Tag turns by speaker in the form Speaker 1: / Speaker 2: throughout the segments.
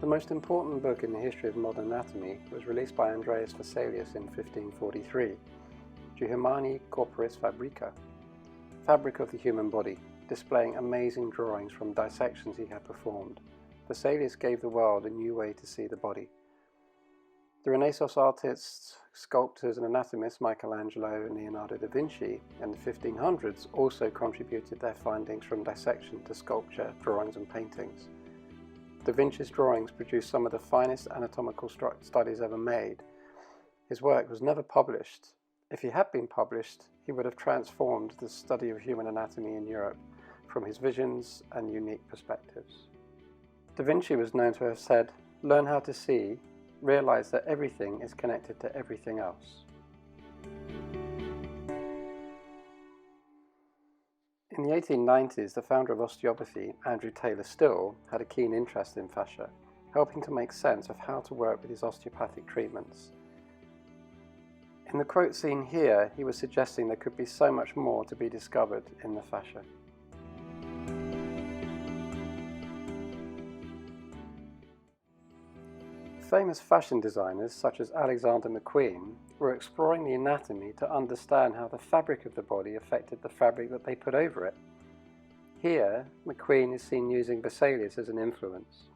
Speaker 1: most important book in the history of modern anatomy was released by Andreas Vesalius in 1543, De Humani Corporis Fabrica, Fabric of the Human Body, displaying amazing drawings from dissections he had performed. Vesalius gave the world a new way to see the body. The Renaissance artists, sculptors and anatomists Michelangelo and Leonardo da Vinci in the 1500s also contributed their findings from dissection to sculpture, drawings and paintings. Da Vinci's drawings produced some of the finest anatomical studies ever made. His work was never published. If he had been published, he would have transformed the study of human anatomy in Europe from his visions and unique perspectives. Da Vinci was known to have said, "Learn how to see, realize that everything is connected to everything else." In the 1890s, the founder of osteopathy, Andrew Taylor Still, had a keen interest in fascia, helping to make sense of how to work with his osteopathic treatments. In the quote seen here, he was suggesting there could be so much more to be discovered in the fascia. Famous fashion designers such as Alexander McQueen were exploring the anatomy to understand how the fabric of the body affected the fabric that they put over it. Here, McQueen is seen using Vesalius as an influence.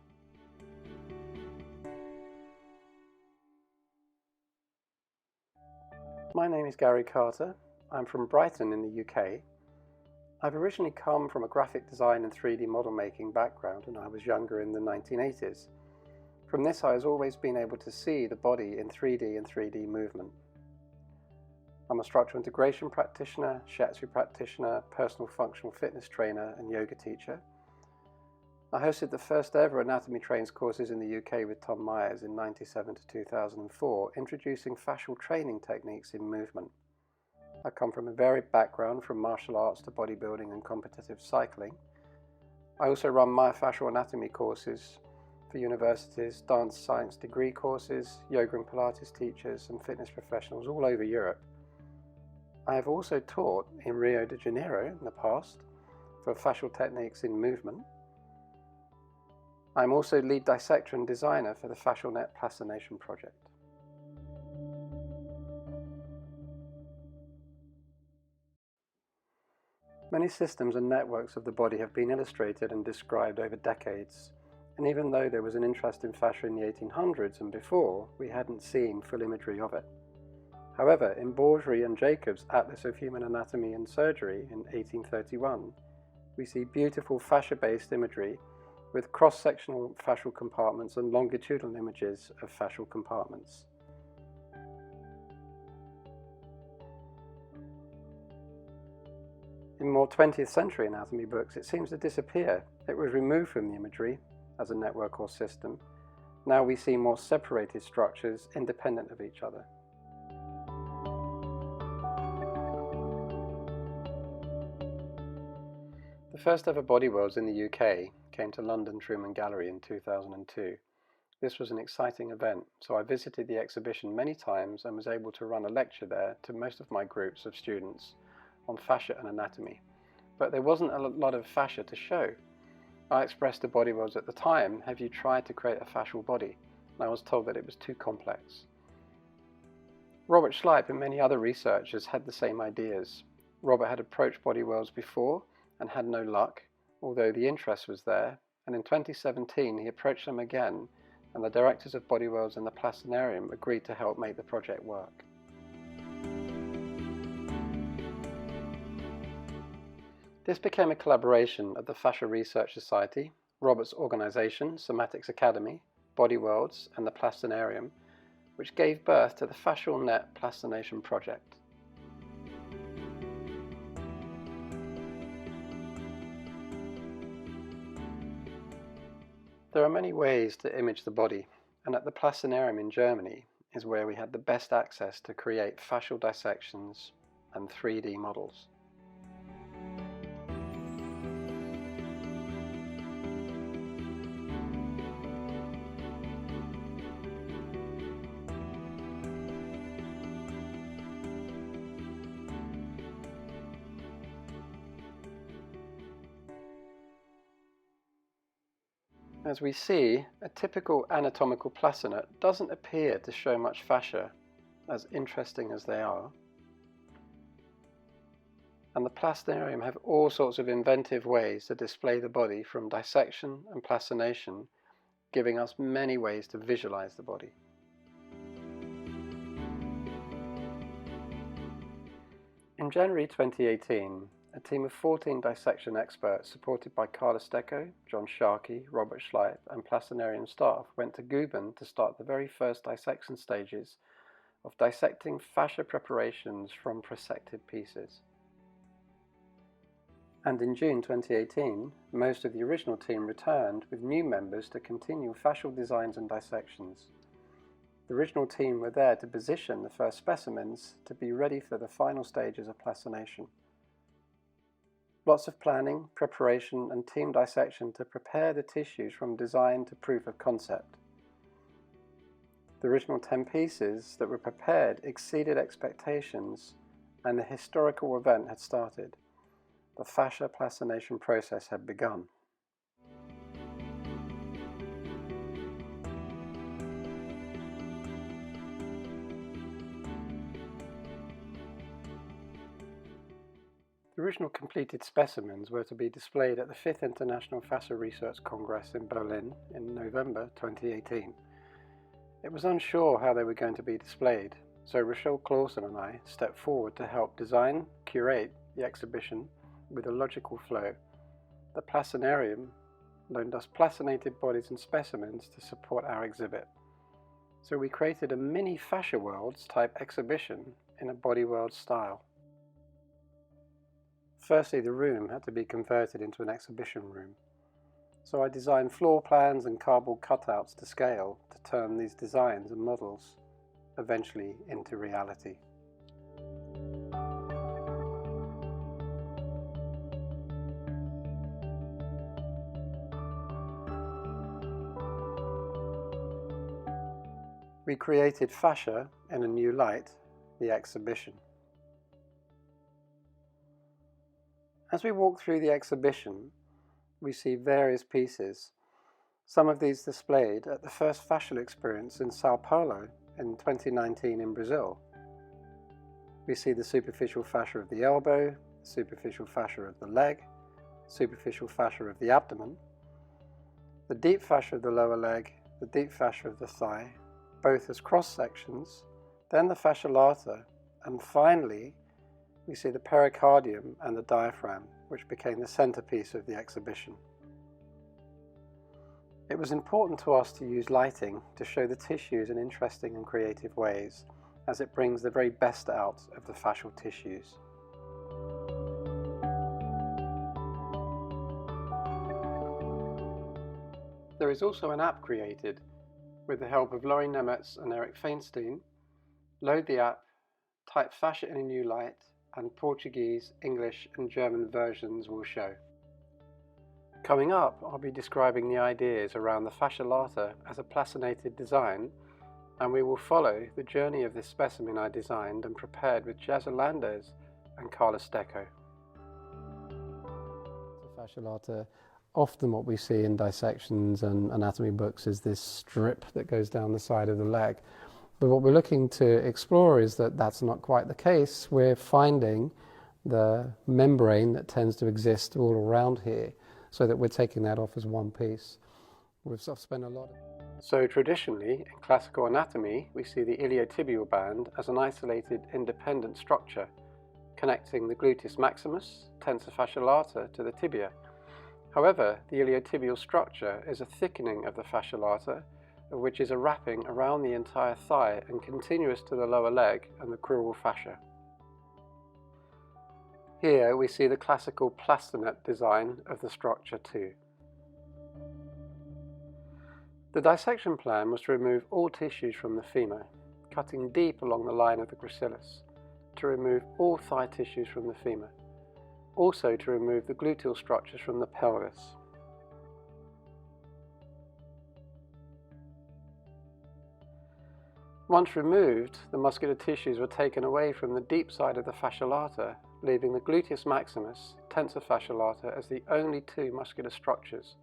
Speaker 1: My name is Gary Carter. I'm from Brighton in the UK. I've originally come from a graphic design and 3D model making background when I was younger in the 1980s. From this, I have always been able to see the body in 3D and 3D movement. I'm a structural integration practitioner, shiatsu practitioner, personal functional fitness trainer and yoga teacher. I hosted the first ever Anatomy Trains courses in the UK with Tom Myers in 1997 to 2004, introducing fascial training techniques in movement. I come from a varied background from martial arts to bodybuilding and competitive cycling. I also run myofascial anatomy courses for universities, dance science degree courses, yoga and Pilates teachers and fitness professionals all over Europe. I have also taught in Rio de Janeiro in the past for fascial techniques in movement. I'm also lead dissector and designer for the Fascial Net Plastination project. Many systems and networks of the body have been illustrated and described over decades. And even though there was an interest in fascia in the 1800s and before, we hadn't seen full imagery of it. However, in Bourgerie and Jacobs' Atlas of Human Anatomy and Surgery in 1831, we see beautiful fascia-based imagery with cross-sectional fascial compartments and longitudinal images of fascial compartments. In more 20th century anatomy books, it seems to disappear. It was removed from the imagery as a network or system. Now we see more separated structures independent of each other. The first ever Body Worlds in the UK came to London Truman Gallery in 2002. This was an exciting event, so I visited the exhibition many times and was able to run a lecture there to most of my groups of students on fascia and anatomy. But there wasn't a lot of fascia to show. I expressed to Body Worlds at the time, "Have you tried to create a fascial body?" And I was told that it was too complex. Robert Schleip and many other researchers had the same ideas. Robert had approached Body Worlds before and had no luck, although the interest was there, and in 2017 he approached them again, and the directors of Body Worlds and the Plastinarium agreed to help make the project work. This became a collaboration of the Fascia Research Society, Robert's organisation, Somatics Academy, Body Worlds and the Plastinarium, which gave birth to the Fascial Net Plastination project. There are many ways to image the body, and at the Plastinarium in Germany is where we had the best access to create fascial dissections and 3D models. As we see, a typical anatomical plastinet doesn't appear to show much fascia, as interesting as they are. And the Plastinarium have all sorts of inventive ways to display the body, from dissection and plastination, giving us many ways to visualize the body. In January 2018, a team of 14 dissection experts supported by Carla Stecco, John Sharkey, Robert Schleip and Plastinarium staff went to Guben to start the very first dissection stages of dissecting fascia preparations from prosected pieces. And in June 2018, most of the original team returned with new members to continue fascial designs and dissections. The original team were there to position the first specimens to be ready for the final stages of plastination. Lots of planning, preparation and team dissection to prepare the tissues from design to proof of concept. The original 10 pieces that were prepared exceeded expectations, and the historical event had started. The fascia plastination process had begun. The original completed specimens were to be displayed at the 5th International Fascia Research Congress in Berlin in November 2018. It was unsure how they were going to be displayed, so Rochelle Clausen and I stepped forward to help design, curate the exhibition with a logical flow. The Plastinarium loaned us plastinated bodies and specimens to support our exhibit. So we created a mini Fascia Worlds type exhibition in a body world style. Firstly, the room had to be converted into an exhibition room. So I designed floor plans and cardboard cutouts to scale to turn these designs and models eventually into reality. We created fascia in a new light, the exhibition. As we walk through the exhibition, we see various pieces, some of these displayed at the first fascial experience in Sao Paulo in 2019 in Brazil. We see the superficial fascia of the elbow, superficial fascia of the leg, superficial fascia of the abdomen, the deep fascia of the lower leg, the deep fascia of the thigh, both as cross-sections, then the fascia lata, and finally we see the pericardium and the diaphragm, which became the centerpiece of the exhibition. It was important to us to use lighting to show the tissues in interesting and creative ways, as it brings the very best out of the fascial tissues. There is also an app created with the help of Laurie Nemetz and Eric Feinstein. Load the app, type fascia in a new light, and Portuguese, English and German versions will show. Coming up, I'll be describing the ideas around the fascia lata as a plastinated design, and we will follow the journey of this specimen I designed and prepared with Jazz Hernandez and Carla Stecco. The fascia lata, often what we see in dissections and anatomy books is this strip that goes down the side of the leg. But what we're looking to explore is that that's not quite the case. We're finding the membrane that tends to exist all around here, so that we're taking that off as one piece. We've spent a lot. So traditionally, in classical anatomy, we see the iliotibial band as an isolated, independent structure, connecting the gluteus maximus, tensor fascia lata, to the tibia. However, the iliotibial structure is a thickening of the fascia lata, which is a wrapping around the entire thigh and continuous to the lower leg and the crural fascia. Here we see the classical plastinet design of the structure too. The dissection plan was to remove all tissues from the femur, cutting deep along the line of the gracilis, to remove all thigh tissues from the femur, also to remove the gluteal structures from the pelvis. Once removed, the muscular tissues were taken away from the deep side of the fascia lata, leaving the gluteus maximus, tensor fascia lata as the only two muscular structures.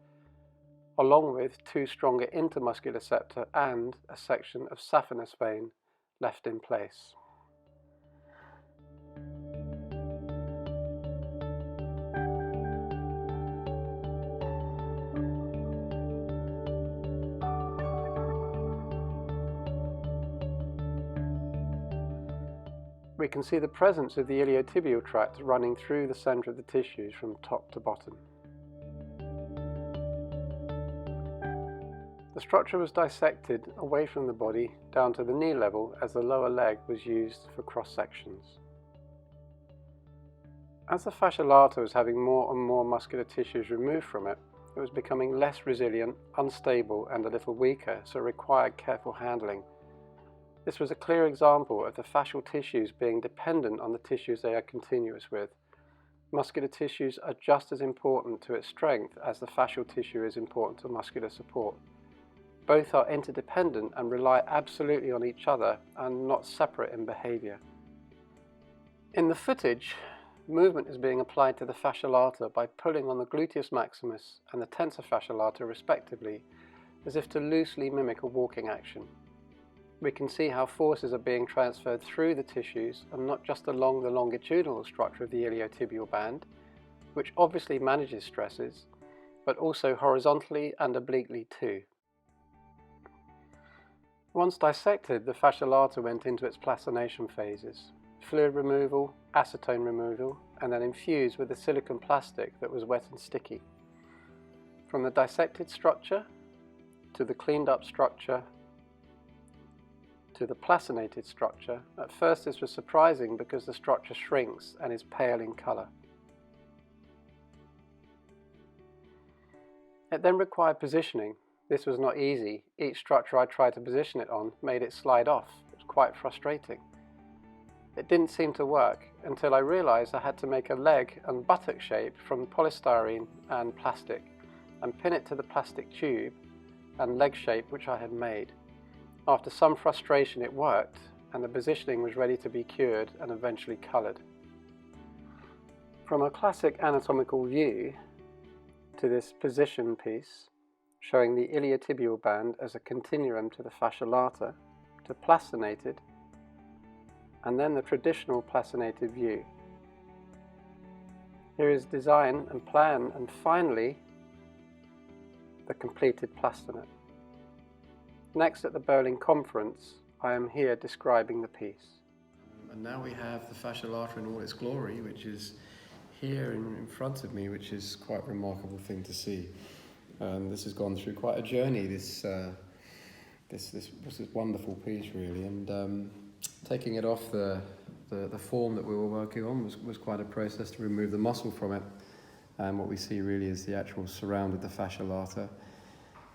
Speaker 1: along with two stronger intermuscular septa and a section of saphenous vein left in place. We can see the presence of the iliotibial tract running through the centre of the tissues from top to bottom. The structure was dissected away from the body down to the knee level as the lower leg was used for cross sections. As the fascia lata was having more and more muscular tissues removed from it, it was becoming less resilient, unstable and a little weaker, so it required careful handling. This was a clear example of the fascial tissues being dependent on the tissues they are continuous with. Muscular tissues are just as important to its strength as the fascial tissue is important to muscular support. Both are interdependent and rely absolutely on each other and not separate in behaviour. In the footage, movement is being applied to the fascia lata by pulling on the gluteus maximus and the tensor fascia lata respectively, as if to loosely mimic a walking action. We can see how forces are being transferred through the tissues and not just along the longitudinal structure of the iliotibial band, which obviously manages stresses, but also horizontally and obliquely too. Once dissected, the fascia lata went into its plastination phases: fluid removal, acetone removal, and then infused with a silicone plastic that was wet and sticky. From the dissected structure to the cleaned up structure to the plastinated structure, at first this was surprising because the structure shrinks and is pale in colour. It then required positioning. This was not easy. Each structure I tried to position it on made it slide off. It was quite frustrating. It didn't seem to work until I realised I had to make a leg and buttock shape from polystyrene and plastic and pin it to the plastic tube and leg shape which I had made. After some frustration it worked, and the positioning was ready to be cured and eventually coloured. From a classic anatomical view to this position piece, showing the iliotibial band as a continuum to the fascia lata, to plastinated, and then the traditional plastinated view. Here is design and plan, and finally the completed plastinate. Next, at the Berlin conference, I am here describing the piece. And now we have the fascia lata in all its glory, which is here in front of me, which is quite a remarkable thing to see. This has gone through quite a journey, this wonderful piece really, and taking it off the form that we were working on was quite a process to remove the muscle from it. And what we see really is the actual surround of the fascia lata,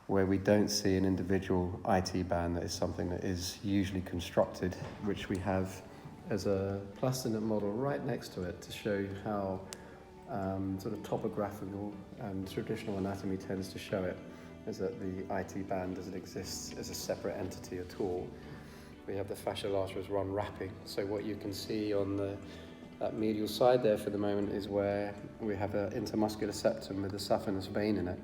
Speaker 1: where we don't see an individual IT band. That is something that is usually constructed, which we have as a plastinate model right next to it to show you how sort of topographical and traditional anatomy tends to show it, is that the IT band doesn't exist as a separate entity at all. We have the fascia lata as one wrapping, so what you can see on that medial side there for the moment is where we have an intermuscular septum with a saphenous vein in it.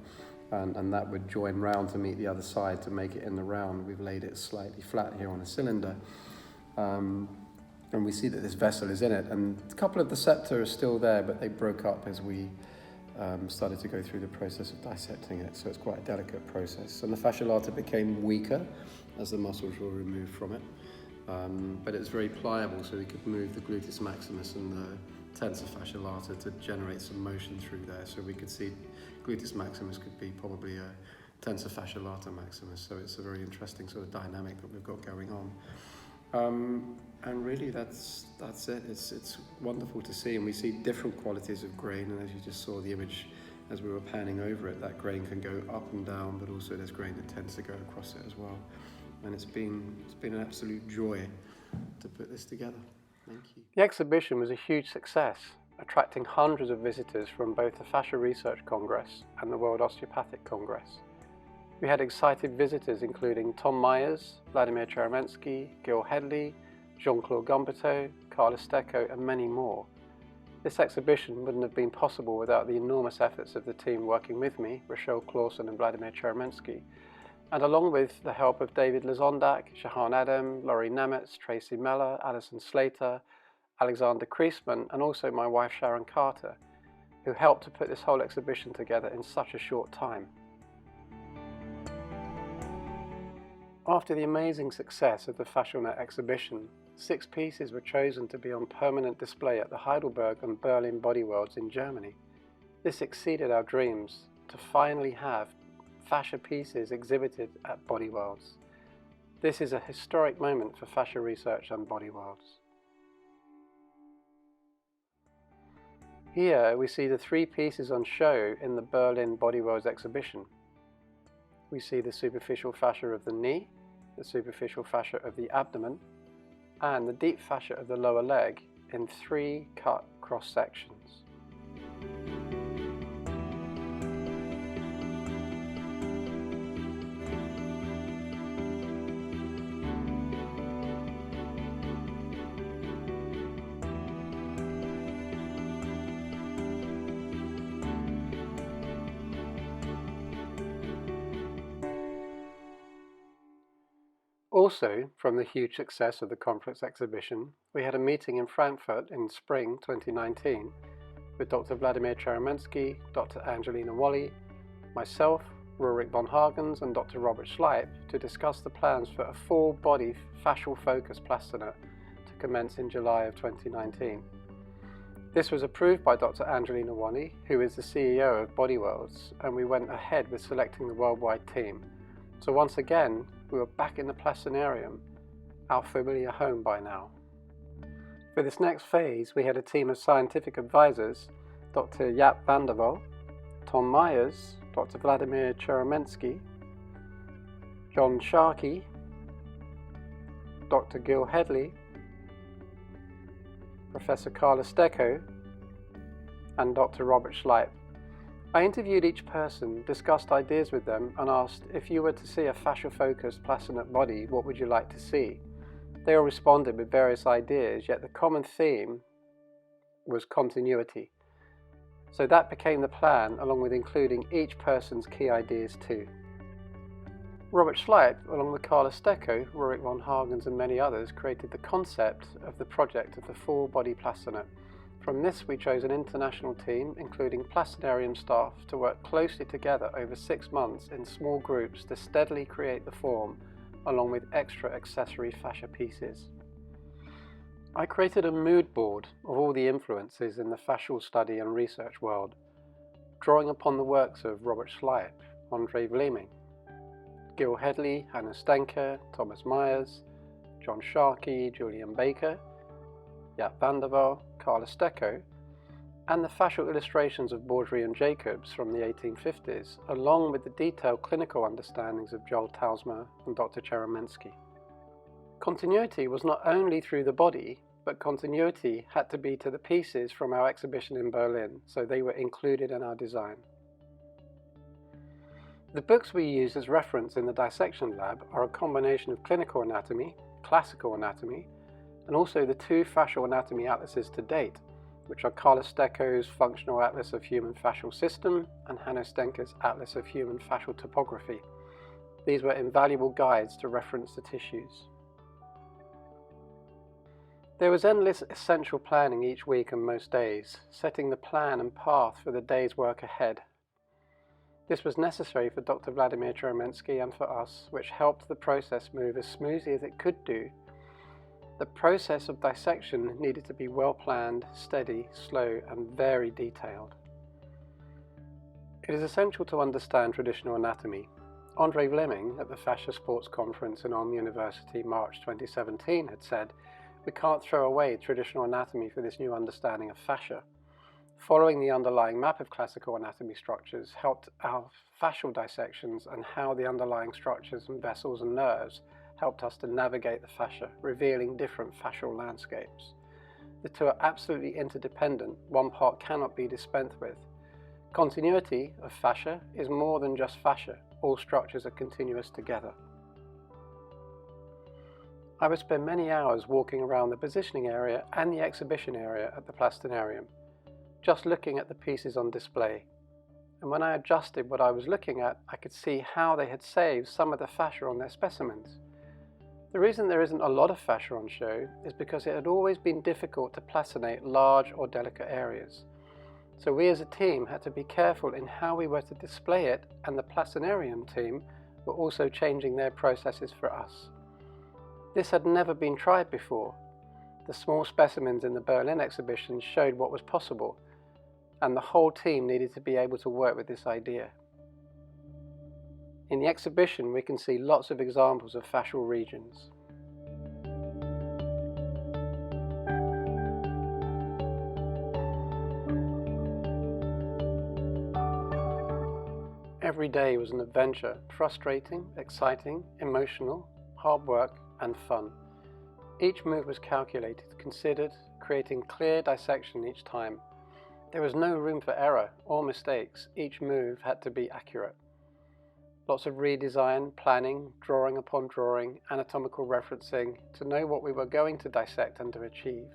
Speaker 1: And that would join round to meet the other side to make it in the round. We've laid it slightly flat here on a cylinder. And we see that this vessel is in it. And a couple of the septa are still there, but they broke up as we started to go through the process of dissecting it. So it's quite a delicate process. And the fascia lata became weaker as the muscles were removed from it. But it's very pliable, so we could move the gluteus maximus and the tensor fascia lata to generate some motion through there. So we could see gluteus maximus could be probably a tensor fascia lata maximus. So it's a very interesting sort of dynamic that we've got going on. And really that's it. It's wonderful to see, and we see different qualities of grain. And as you just saw the image as we were panning over it, that grain can go up and down, but also there's grain that tends to go across it as well. And it's been an absolute joy to put this together. Thank you. The exhibition was a huge success, attracting hundreds of visitors from both the Fascia Research Congress and the World Osteopathic Congress. We had excited visitors including Tom Myers, Vladimir Cheremensky, Gil Headley, Jean-Claude Gumberto, Carla Stecco and many more. This exhibition wouldn't have been possible without the enormous efforts of the team working with me, Rochelle Clausen and Vladimir Cheromensky, and along with the help of David Lazondak, Shahan Adam, Laurie Nemetz, Tracy Meller, Alison Slater, Alexander Kriesman, and also my wife Sharon Carter, who helped to put this whole exhibition together in such a short time. After the amazing success of the Fascial exhibition, 6 pieces were chosen to be on permanent display at the Heidelberg and Berlin Body Worlds in Germany. This exceeded our dreams, to finally have fascia pieces exhibited at Body Worlds. This is a historic moment for fascia research and Body Worlds. Here we see the 3 pieces on show in the Berlin Body Worlds exhibition. We see the superficial fascia of the knee, the superficial fascia of the abdomen, and the deep fascia of the lower leg in 3 cut cross sections. Also, from the huge success of the conference exhibition, we had a meeting in Frankfurt in spring 2019 with Dr. Vladimir Cheromensky, Dr. Angelina Wally, myself, Rurik von Hagens and Dr. Robert Schleip to discuss the plans for a full-body fascial focus Plastinate to commence in July of 2019. This was approved by Dr. Angelina Wally, who is the CEO of Body Worlds, and we went ahead with selecting the worldwide team. So once again, we were back in the Plastinarium, our familiar home by now. For this next phase, we had a team of scientific advisors, Dr. Jaap van der Wal, Tom Myers, Dr. Vladimir Cheromensky, John Sharkey, Dr. Gil Headley, Professor Carla Stecco, and Dr. Robert Schleip. I interviewed each person, discussed ideas with them, and asked, if you were to see a fascia-focused Plastinate body, what would you like to see? They all responded with various ideas, yet the common theme was continuity. So that became the plan, along with including each person's key ideas too. Robert Schleip, along with Carla Stecco, Rurik von Hagens and many others, created the concept of the project of the full-body Plastinate. From this we chose an international team, including Plastinarium staff, to work closely together over 6 months in small groups to steadily create the form, along with extra accessory fascia pieces. I created a mood board of all the influences in the fascial study and research world, drawing upon the works of Robert Schleip, Andre Vleeming, Gil Headley, Hannah Stenker, Thomas Myers, John Sharkey, Julian Baker, Jaap van der Wal, Carla Stecco, and the fascial illustrations of Baudry and Jacobs from the 1850s, along with the detailed clinical understandings of Joel Talsma and Dr. Cheromensky. Continuity was not only through the body, but continuity had to be to the pieces from our exhibition in Berlin, so they were included in our design. The books we use as reference in the dissection lab are a combination of clinical anatomy, classical anatomy, and also the 2 fascial anatomy atlases to date, which are Carla Stecco's Functional Atlas of Human Fascial System and Hannah Stenker's Atlas of Human Fascial Topography. These were invaluable guides to reference the tissues. There was endless essential planning each week and most days, setting the plan and path for the day's work ahead. This was necessary for Dr. Vladimir Cheromensky and for us, which helped the process move as smoothly as it could do. The process of dissection needed to be well planned, steady, slow, and very detailed. It is essential to understand traditional anatomy. Andre Vleeming at the Fascia Sports Conference in Ulm University March 2017 had said, "We can't throw away traditional anatomy for this new understanding of fascia." Following the underlying map of classical anatomy structures helped our fascial dissections, and how the underlying structures and vessels and nerves helped us to navigate the fascia, revealing different fascial landscapes. The 2 are absolutely interdependent, one part cannot be dispensed with. Continuity of fascia is more than just fascia, all structures are continuous together. I would spend many hours walking around the positioning area and the exhibition area at the Plastinarium. just looking at the pieces on display. And when I adjusted what I was looking at, I could see how they had saved some of the fascia on their specimens. The reason there isn't a lot of fascia on show is because it had always been difficult to plastinate large or delicate areas. So we as a team had to be careful in how we were to display it, and the Plastinarium team were also changing their processes for us. This had never been tried before. The small specimens in the Berlin exhibition showed what was possible, and the whole team needed to be able to work with this idea. In the exhibition we can see lots of examples of fascial regions. Every day was an adventure, frustrating, exciting, emotional, hard work and fun. Each move was calculated, considered, creating clear dissection each time. There was no room for error or mistakes. Each move had to be accurate. Lots of redesign, planning, drawing upon drawing, anatomical referencing to know what we were going to dissect and to achieve.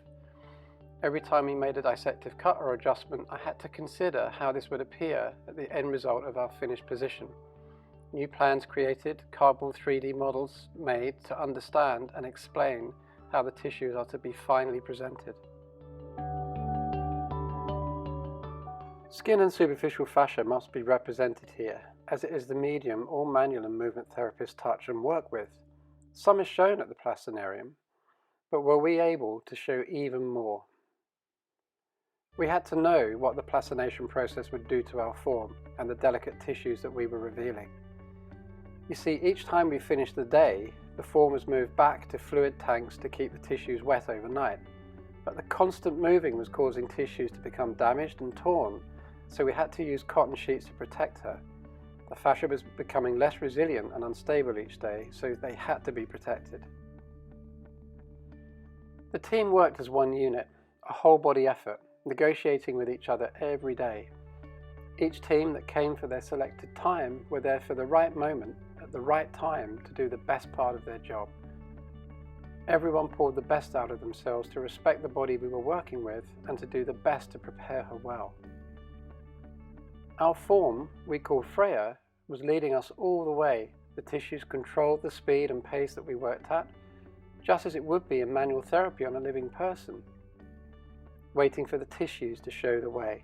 Speaker 1: Every time we made a dissective cut or adjustment, I had to consider how this would appear at the end result of our finished position. New plans created, cardboard 3D models made to understand and explain how the tissues are to be finally presented. Skin and superficial fascia must be represented here, as it is the medium all manual and movement therapists touch and work with. Some is shown at the Plastinarium, but were we able to show even more? We had to know what the plastination process would do to our form and the delicate tissues that we were revealing. You see, each time we finished the day, the form was moved back to fluid tanks to keep the tissues wet overnight. But the constant moving was causing tissues to become damaged and torn, so we had to use cotton sheets to protect her. The fascia was becoming less resilient and unstable each day, so they had to be protected. The team worked as one unit, a whole body effort, negotiating with each other every day. Each team that came for their selected time were there for the right moment, at the right time, to do the best part of their job. Everyone poured the best out of themselves to respect the body we were working with and to do the best to prepare her well. Our form, we called Freya, was leading us all the way. The tissues controlled the speed and pace that we worked at, just as it would be in manual therapy on a living person, waiting for the tissues to show the way.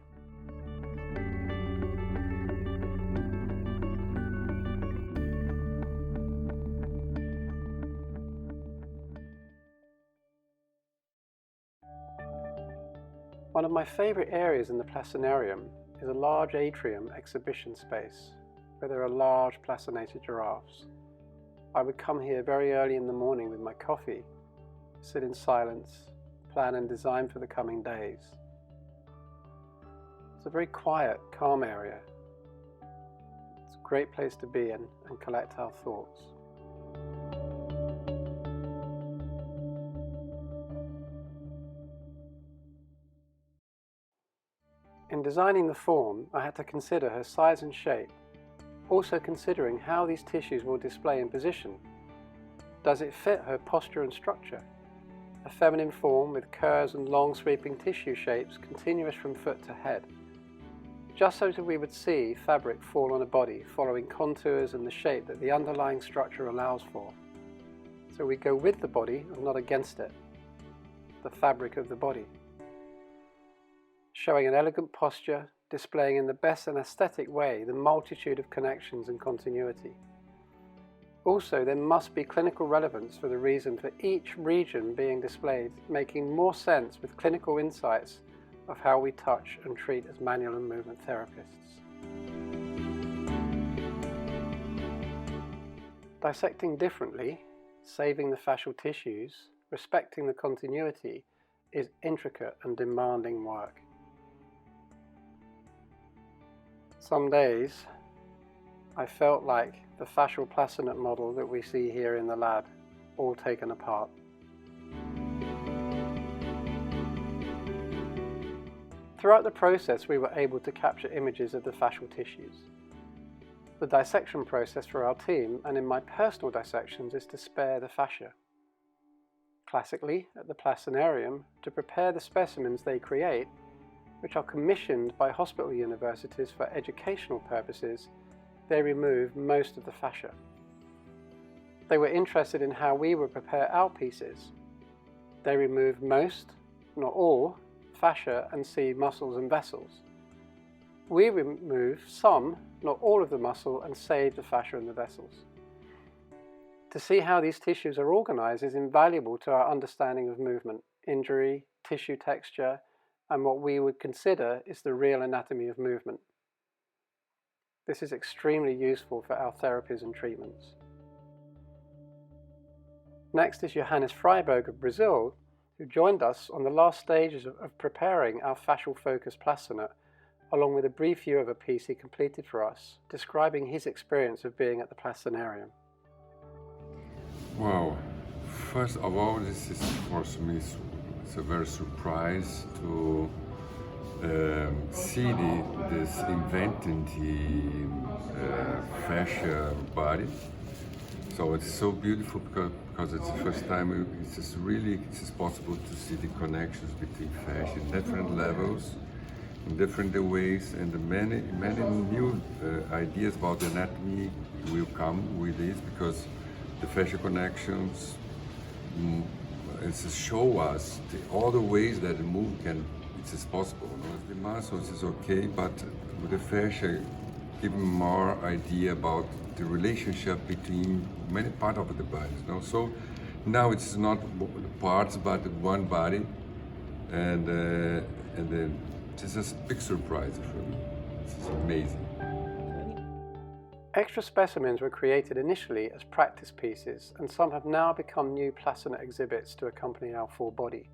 Speaker 1: One of my favourite areas in the Plastinarium is a large atrium exhibition space where there are large plastinated giraffes. I would come here very early in the morning with my coffee, sit in silence, plan and design for the coming days. It's a very quiet, calm area. It's a great place to be in and collect our thoughts. In designing the form, I had to consider her size and shape, also considering how these tissues will display in position. Does it fit her posture and structure? A feminine form with curves and long sweeping tissue shapes continuous from foot to head, just so that we would see fabric fall on a body following contours and the shape that the underlying structure allows for. So we go with the body and not against it, the fabric of the body. Showing an elegant posture, displaying in the best and aesthetic way the multitude of connections and continuity. Also, there must be clinical relevance for the reason for each region being displayed, making more sense with clinical insights of how we touch and treat as manual and movement therapists. Dissecting differently, saving the fascial tissues, respecting the continuity, is intricate and demanding work. Some days I felt like the fascial plastinate model that we see here in the lab, all taken apart. Throughout the process we were able to capture images of the fascial tissues. The dissection process for our team and in my personal dissections is to spare the fascia. Classically, at the Plastinarium, to prepare the specimens they create, which are commissioned by hospital universities for educational purposes, they remove most of the fascia. They were interested in how we would prepare our pieces. They remove most, not all, fascia and see muscles and vessels. We remove some, not all of the muscle, and save the fascia and the vessels. To see how these tissues are organized is invaluable to our understanding of movement, injury, tissue texture, and what we would consider is the real anatomy of movement. This is extremely useful for our therapies and treatments. Next is Johannes Freiberg of Brazil, who joined us on the last stages of preparing our fascial focus plastinate, along with a brief view of a piece he completed for us, describing his experience of being at the Plastinarium.
Speaker 2: Wow, first of all, this is for me it's a very surprise to see this inventing the fascia body. So it's so beautiful because it's the first time it's possible to see the connections between fascia in different levels, in different ways, and many new ideas about the anatomy will come with this, because the fascia connections show us all the ways that the move it's possible. The muscles is okay, but with the fascia give more idea about the relationship between many parts of the body. So now it's not parts but one body, and then this is a big surprise for me. This is amazing.
Speaker 1: Extra specimens were created initially as practice pieces, and some have now become new plastinate exhibits to accompany our full body.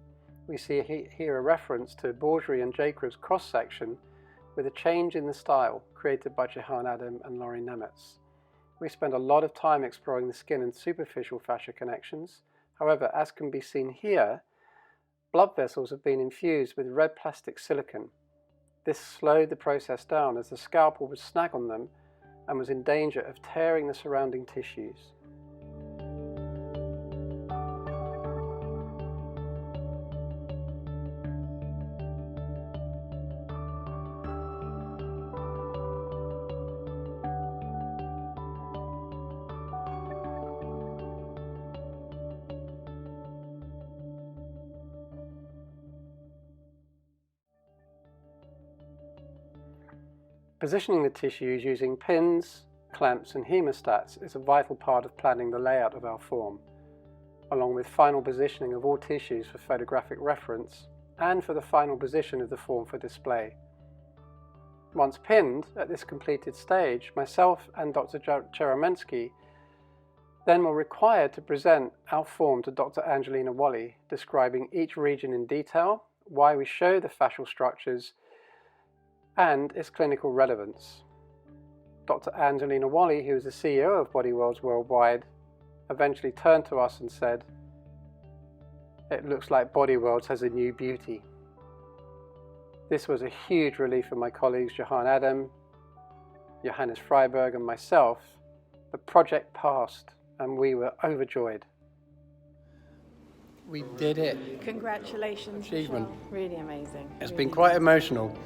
Speaker 1: We see here a reference to Bourgerie and Jaco's cross-section with a change in the style created by Jehan Adam and Laurie Nemetz. We spend a lot of time exploring the skin and superficial fascia connections. However, as can be seen here, blood vessels have been infused with red plastic silicone. This slowed the process down as the scalpel would snag on them and was in danger of tearing the surrounding tissues. Positioning the tissues using pins, clamps and hemostats is a vital part of planning the layout of our form, along with final positioning of all tissues for photographic reference and for the final position of the form for display. Once pinned, at this completed stage, myself and Dr. Cheromensky then were required to present our form to Dr. Angelina Wally, describing each region in detail, why we show the fascial structures, and its clinical relevance. Dr. Angelina Wally, who is the CEO of Body Worlds Worldwide, eventually turned to us and said, "It looks like Body Worlds has a new beauty." This was a huge relief for my colleagues Jehan Adam, Johannes Freiberg and myself. The project passed and we were overjoyed. We did it.
Speaker 3: Congratulations,
Speaker 1: Achievement.
Speaker 3: Fascial. Really amazing.
Speaker 1: It's
Speaker 3: really
Speaker 1: been quite
Speaker 3: amazing.
Speaker 1: emotional.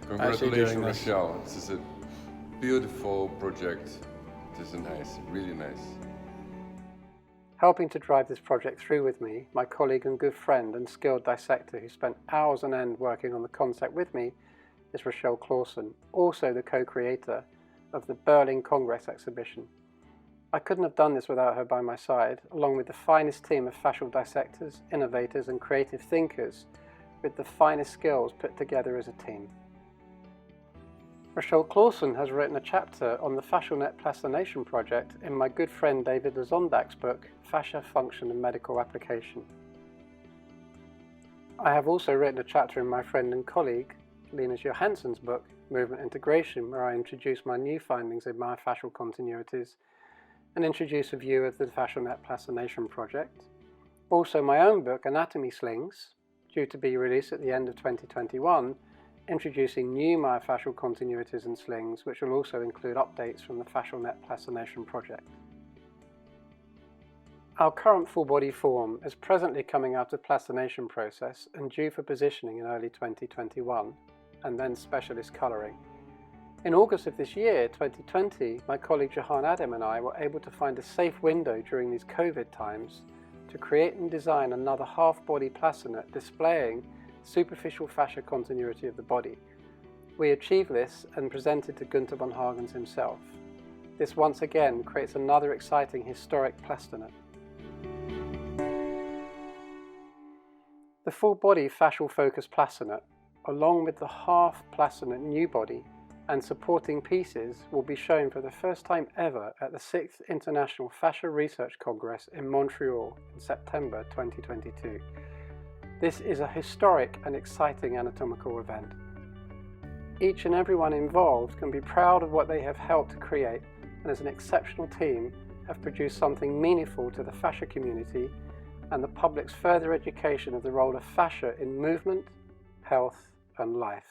Speaker 2: Congratulations, Fascial. This is a beautiful project. This is nice, really nice.
Speaker 1: Helping to drive this project through with me, my colleague and good friend and skilled dissector who spent hours on end working on the concept with me, is Rochelle Clausen, also the co-creator of the Berlin Congress exhibition. I couldn't have done this without her by my side, along with the finest team of fascial dissectors, innovators and creative thinkers with the finest skills put together as a team. Rochelle Clausen has written a chapter on the Fascial Net Plastination project in my good friend David Lazondak's book, Fascia, Function and Medical Application. I have also written a chapter in my friend and colleague, Lena Johansson's book, Movement Integration, where I introduce my new findings in myofascial continuities and introduce a view of the Fascial Net Plastination project. Also my own book, Anatomy Slings, due to be released at the end of 2021, introducing new myofascial continuities and slings, which will also include updates from the Fascial Net Plastination project. Our current full body form is presently coming out of plastination process and due for positioning in early 2021, and then specialist colouring. In August of this year, 2020, my colleague Jahan Adam and I were able to find a safe window during these COVID times to create and design another half-body plastinate displaying superficial fascia continuity of the body. We achieved this and presented to Gunther von Hagens himself. This once again creates another exciting historic plastinate. The full-body fascial focus plastinate, along with the half plastinate new body and supporting pieces, will be shown for the first time ever at the 6th International Fascia Research Congress in Montreal in September 2022. This is a historic and exciting anatomical event. Each and everyone involved can be proud of what they have helped to create, and as an exceptional team have produced something meaningful to the fascia community and the public's further education of the role of fascia in movement, health and life.